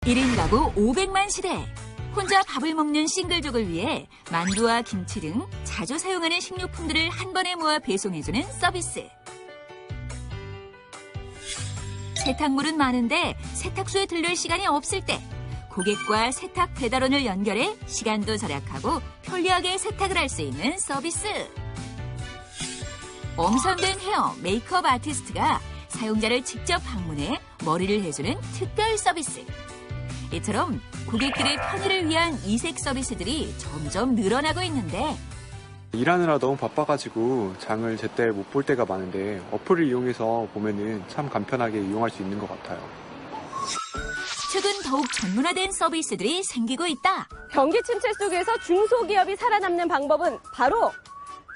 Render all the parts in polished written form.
1인 가구 500만 시대. 혼자 밥을 먹는 싱글족을 위해 만두와 김치 등 자주 사용하는 식료품들을 한 번에 모아 배송해주는 서비스. 세탁물은 많은데 세탁소에 들를 시간이 없을 때 고객과 세탁 배달원을 연결해 시간도 절약하고 편리하게 세탁을 할 수 있는 서비스. 엄선된 헤어, 메이크업 아티스트가 사용자를 직접 방문해 머리를 해주는 특별 서비스. 이처럼 고객들의 편의를 위한 이색 서비스들이 점점 늘어나고 있는데 일하느라 너무 바빠가지고 장을 제때 못 볼 때가 많은데 어플을 이용해서 보면은 참 간편하게 이용할 수 있는 것 같아요. 최근 더욱 전문화된 서비스들이 생기고 있다. 경기 침체 속에서 중소기업이 살아남는 방법은 바로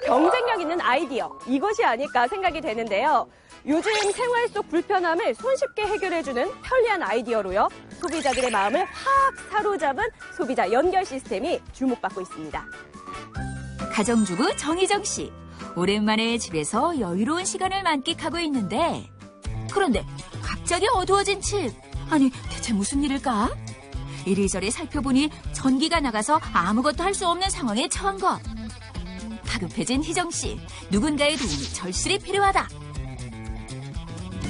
경쟁력 있는 아이디어, 이것이 아닐까 생각이 되는데요. 요즘 생활 속 불편함을 손쉽게 해결해주는 편리한 아이디어로요. 소비자들의 마음을 확 사로잡은 소비자 연결 시스템이 주목받고 있습니다. 가정주부 정희정 씨. 오랜만에 집에서 여유로운 시간을 만끽하고 있는데 그런데 갑자기 어두워진 집. 아니 대체 무슨 일일까? 이리저리 살펴보니 전기가 나가서 아무것도 할 수 없는 상황에 처한 것. 다급해진 희정 씨. 누군가의 도움이 절실히 필요하다.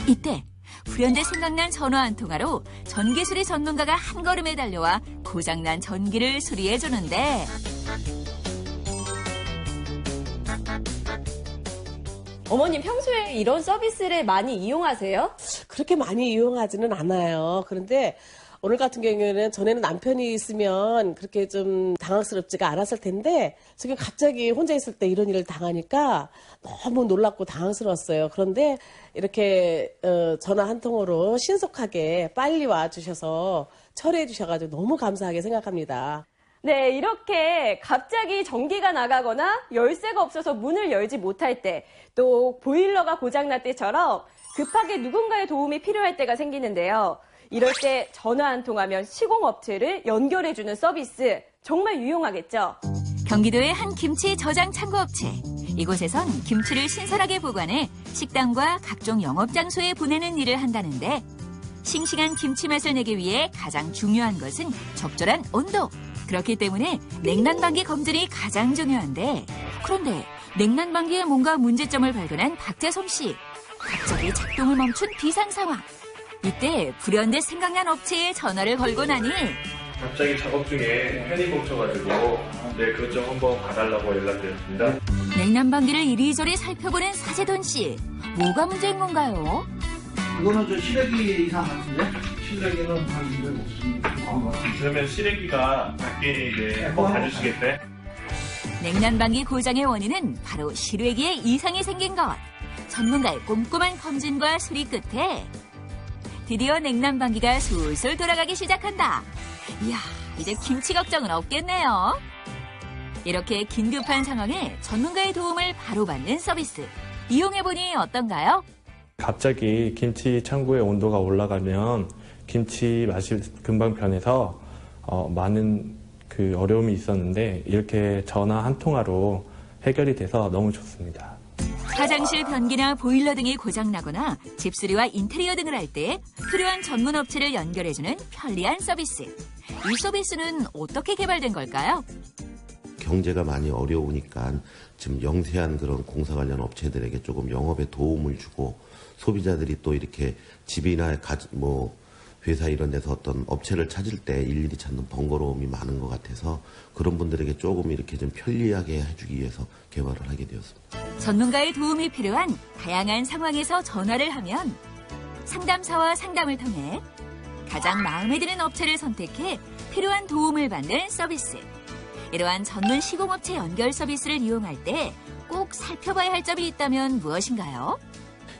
이때 불현듯 생각난 전화 한 통화로 전기수리 전문가가 한 걸음에 달려와 고장난 전기를 수리해주는데 어머님 평소에 이런 서비스를 많이 이용하세요? 그렇게 많이 이용하지는 않아요. 그런데 오늘 같은 경우에는 전에는 남편이 있으면 그렇게 좀 당황스럽지가 않았을 텐데 지금 갑자기 혼자 있을 때 이런 일을 당하니까 너무 놀랍고 당황스러웠어요. 그런데 이렇게 전화 한 통으로 신속하게 빨리 와주셔서 처리해 주셔가지고 너무 감사하게 생각합니다. 네, 이렇게 갑자기 전기가 나가거나 열쇠가 없어서 문을 열지 못할 때, 또 보일러가 고장날 때처럼 급하게 누군가의 도움이 필요할 때가 생기는데요. 이럴 때 전화 한 통하면 시공업체를 연결해주는 서비스 정말 유용하겠죠? 경기도의 한 김치 저장 창고업체. 이곳에선 김치를 신선하게 보관해 식당과 각종 영업장소에 보내는 일을 한다는데 싱싱한 김치 맛을 내기 위해 가장 중요한 것은 적절한 온도. 그렇기 때문에 냉난방기 검진이 가장 중요한데 그런데 냉난방기에 뭔가 문제점을 발견한 박재솜 씨. 갑자기 작동을 멈춘 비상 상황. 이때 불현듯 생각난 업체에 전화를 걸고 나니 갑자기 작업 중에 팬이 멈춰가지고 네, 그것 좀 한번 봐달라고 연락드렸습니다. 냉난방기를 이리저리 살펴보는 사재돈 씨. 뭐가 문제인 건가요? 이거는 저 시래기 이상 같은데? 시래기는 한 문제 없습니다. 그러면 시래기가 밖에 이제 한번 봐주시겠대? 냉난방기 고장의 원인은 바로 시래기에 이상이 생긴 것. 전문가의 꼼꼼한 검진과 수리 끝에 드디어 냉난방기가 술술 돌아가기 시작한다. 이야, 이제 김치 걱정은 없겠네요. 이렇게 긴급한 상황에 전문가의 도움을 바로 받는 서비스. 이용해보니 어떤가요? 갑자기 김치 창고의 온도가 올라가면 김치 맛이 금방 변해서 많은 어려움이 있었는데 이렇게 전화 한 통화로 해결이 돼서 너무 좋습니다. 화장실 변기나 보일러 등이 고장나거나 집수리와 인테리어 등을 할 때 필요한 전문 업체를 연결해주는 편리한 서비스. 이 서비스는 어떻게 개발된 걸까요? 경제가 많이 어려우니까 지금 영세한 그런 공사 관련 업체들에게 조금 영업에 도움을 주고 소비자들이 또 이렇게 집이나 회사 이런 데서 어떤 업체를 찾을 때 일일이 찾는 번거로움이 많은 것 같아서 그런 분들에게 조금 이렇게 좀 편리하게 해주기 위해서 개발을 하게 되었습니다. 전문가의 도움이 필요한 다양한 상황에서 전화를 하면 상담사와 상담을 통해 가장 마음에 드는 업체를 선택해 필요한 도움을 받는 서비스. 이러한 전문 시공업체 연결 서비스를 이용할 때 꼭 살펴봐야 할 점이 있다면 무엇인가요?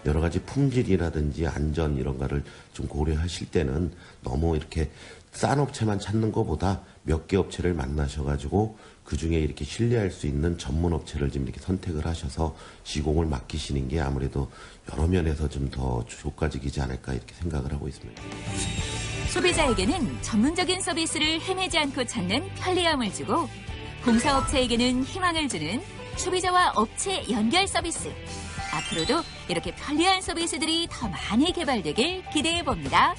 여러 가지 품질이라든지 안전 이런 거를 좀 고려하실 때는 너무 이렇게 싼 업체만 찾는 것보다 몇 개 업체를 만나셔가지고 그중에 이렇게 신뢰할 수 있는 전문 업체를 좀 이렇게 선택을 하셔서 시공을 맡기시는 게 아무래도 여러 면에서 좀 더 효과적이지 않을까 이렇게 생각을 하고 있습니다. 소비자에게는 전문적인 서비스를 헤매지 않고 찾는 편리함을 주고 공사업체에게는 희망을 주는 소비자와 업체 연결 서비스. 앞으로도 이렇게 편리한 서비스들이 더 많이 개발되길 기대해 봅니다.